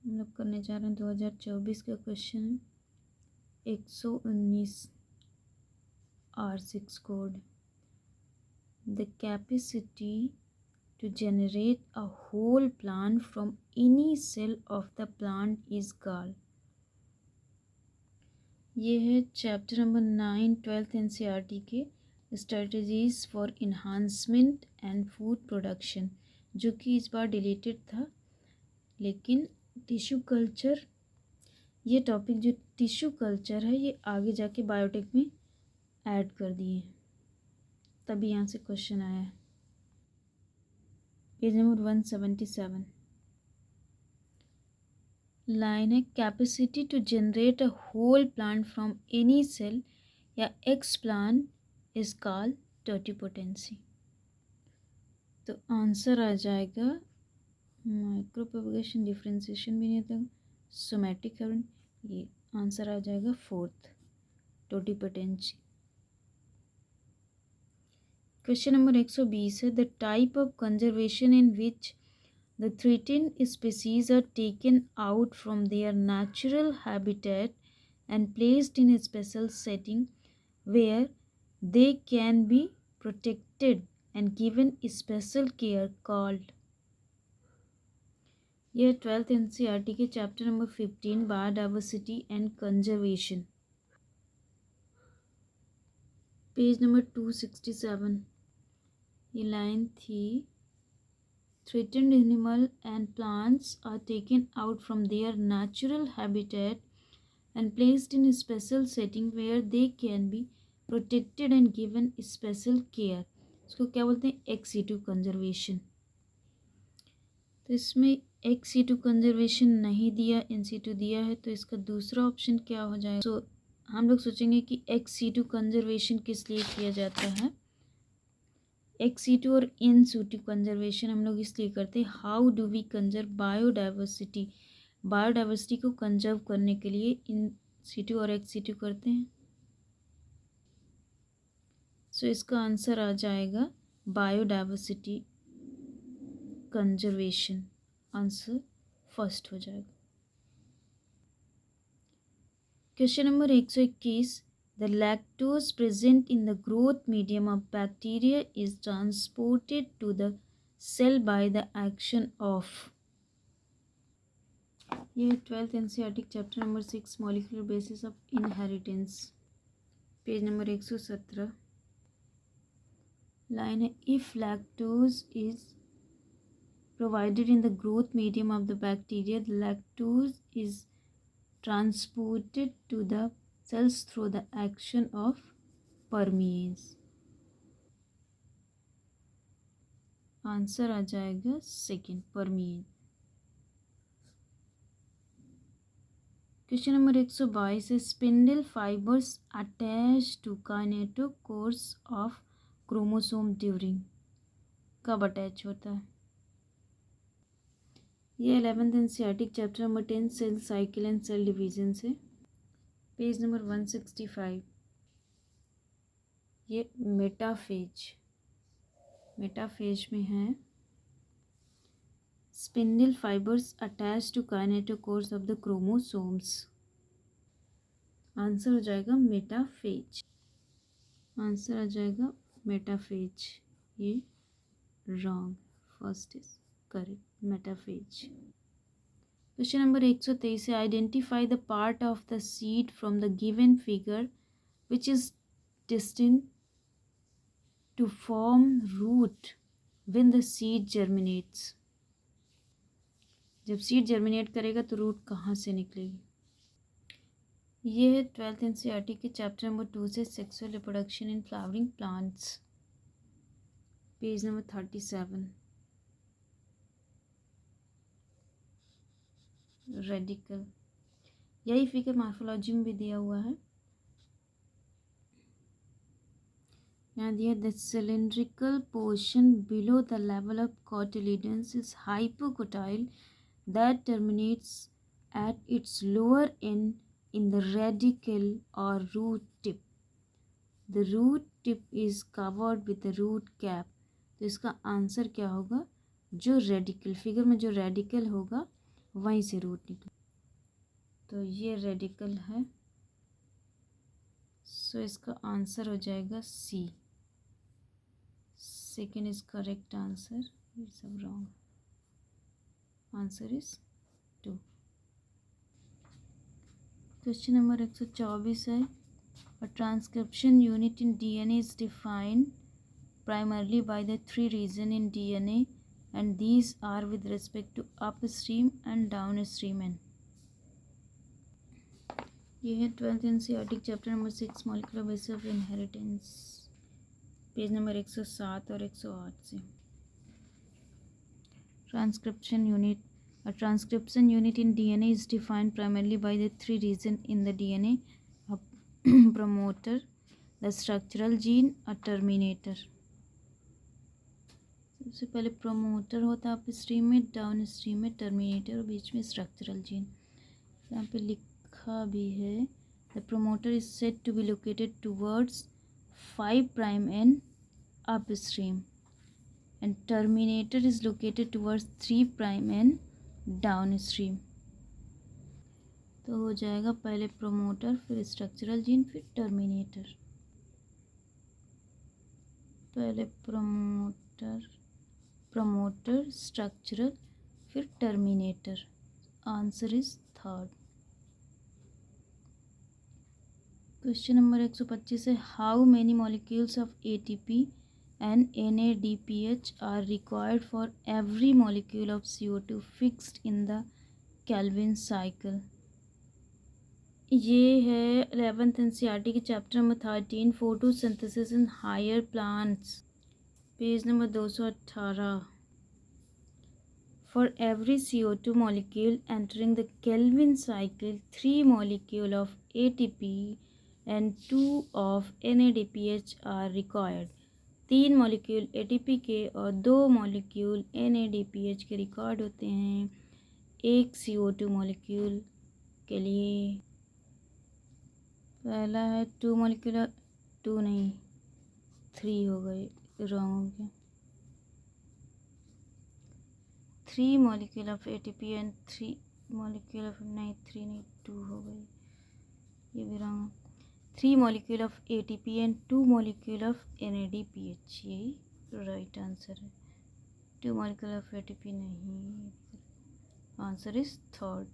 हम लोग करने जा रहे हैं 2024 का क्वेश्चन है 119 R6 code. The capacity to generate a whole plant from any cell of the plant is called। ये है चैप्टर नंबर 9 12th NCERT के strategies for enhancement and food production, जो कि इस बार डिलीटेड था। लेकिन टिश्यू कल्चर, ये टॉपिक जो टिश्यू कल्चर है ये आगे जाके बायोटेक में ऐड कर दिए, तभी यहाँ से क्वेश्चन आया है। पेज नंबर 177 लाइन है, capacity to generate a whole plant from any cell या explant is called totipotency. तो आंसर आ जाएगा माइक्रो प्रोपगेशन, डिफ्रेंसिएशन भी नहीं था, सोमैटिक करंट, ये आंसर आ जाएगा फोर्थ, टोटिपोटेंसी। क्वेश्चन नंबर 120 है, the type of conservation in which the threatened species are taken out from their natural habitat and placed in a special setting where they can be protected and given special care called। यह 12th NCERT के chapter number 15 biodiversity and conservation, page number 267। ये line थी, threatened animals and plants are taken out from their natural habitat and placed in a special setting where they can be protected and given special care। इसको क्या बोलते हैं? ex-situ conservation। तो इसमें ex-situ conservation नहीं दिया, in-situ दिया है, तो इसका दूसरा ऑप्शन क्या हो जाएगा? तो हम लोग सोचेंगे कि ex-situ conservation किस लिए किया जाता है। एक्स-सिटू और इन-सिटू कंजर्वेशन हम लोग इसलिए करते हैं, how do we conserve biodiversity, biodiversity को कंजर्व करने के लिए इन-सिटू और एक्स-सिटू करते हैं। सो इसका आंसर आ जाएगा बायोडाइवर्सिटी कंजर्वेशन, आंसर फर्स्ट हो जाएगा। Question number 121, the lactose present in the growth medium of bacteria is transported to the cell by the action of। ये 12th NCERT chapter number 6 molecular basis of inheritance, page number 117। Line है, if lactose is provided in the growth medium of the bacteria, the lactose is transported to the cells through the action of permease। Answer आ जाएगा second, permease. Question number 122 है, spindle fibres attach to kinetochores of chromosome during, कब attach होता है? ये 11th NCERT chapter number 10 cell cycle and cell division से, page number 165। ये metaphase, metaphase में है, spindle fibres attach to kinetochores of the chromosomes, answer हो जाएगा मेटाफेज, आंसर आ जाएगा मेटाफेज। ये wrong, first is correct, metaphase. Question number 123 है, identify the part of the seed from the given figure which is destined to form root when the seed germinates। जब seed germinate करेगा तो root कहाँ से निकलेगी? ये है 12th NCERT के चैप्टर नंबर 2 से sexual reproduction in flowering plants, page number 37। Radicle, यही फिगर मार्फोलॉजी में भी दिया हुआ है। यहाँ दिया, the cylindrical portion below the level of cotyledons is hypocotyl that terminates at its lower end in the radicle और root tip. The root tip is covered with the root cap. तो इसका आंसर क्या होगा? जो radical, figure में जो radical होगा वहीं से रूट निकला, तो ये रेडिकल है। सो इसका आंसर हो जाएगा सी। सेकेंड इज करेक्ट आंसर, ये सब wrong. Answer is 2। Question number 124 है, a transcription unit in DNA is defined primarily by the 3 regions in DNA, and these are with respect to upstream and downstream and ये है 12th NCERT chapter number 6 molecular basis of inheritance, page number 107 और 108 से। Transcription unit, a transcription unit in DNA is defined primarily by the 3 regions in the DNA, a promoter, the structural gene, a terminator। सबसे पहले promoter होता है up stream में, down stream में terminator और बीच में स्ट्रक्चरल जीन। यहाँ पे लिखा भी है, the promoter is said to be located towards 5 prime end upstream, and terminator is located towards 3 prime end downstream. तो हो जाएगा पहले प्रोमोटर, फिर स्ट्रक्चरल जीन, फिर टर्मिनेटर। पहले प्रमोटर, स्ट्रक्चरल, फिर terminator. Answer is 3rd। Question number 125 है, how many molecules of ATP and NADPH are required for every molecule of CO2 fixed in the Calvin cycle। ये है 11th NCERT के chapter number 13 photosynthesis in higher plants, page number 218। For every CO2 molecule entering the Calvin cycle, 3 molecules of ATP and 2 of NADPH are required। 3 molecule ATP के और 2 molecule NADPH के record होते हैं एक CO2 molecule के लिए। पहला है 2 मॉलिक्यूल, 2 नहीं 3 हो गए, रॉन्ग हो गया। 3 molecule of ATP and 3 molecule of, नहीं 3 नहीं 2 हो गई, ये भी wrong. 3 molecule of ATP and 2 molecule of NADPH, यही राइट आंसर है। 2 मॉलिक्यूल ऑफ ATP नहीं, आंसर इज 3rd।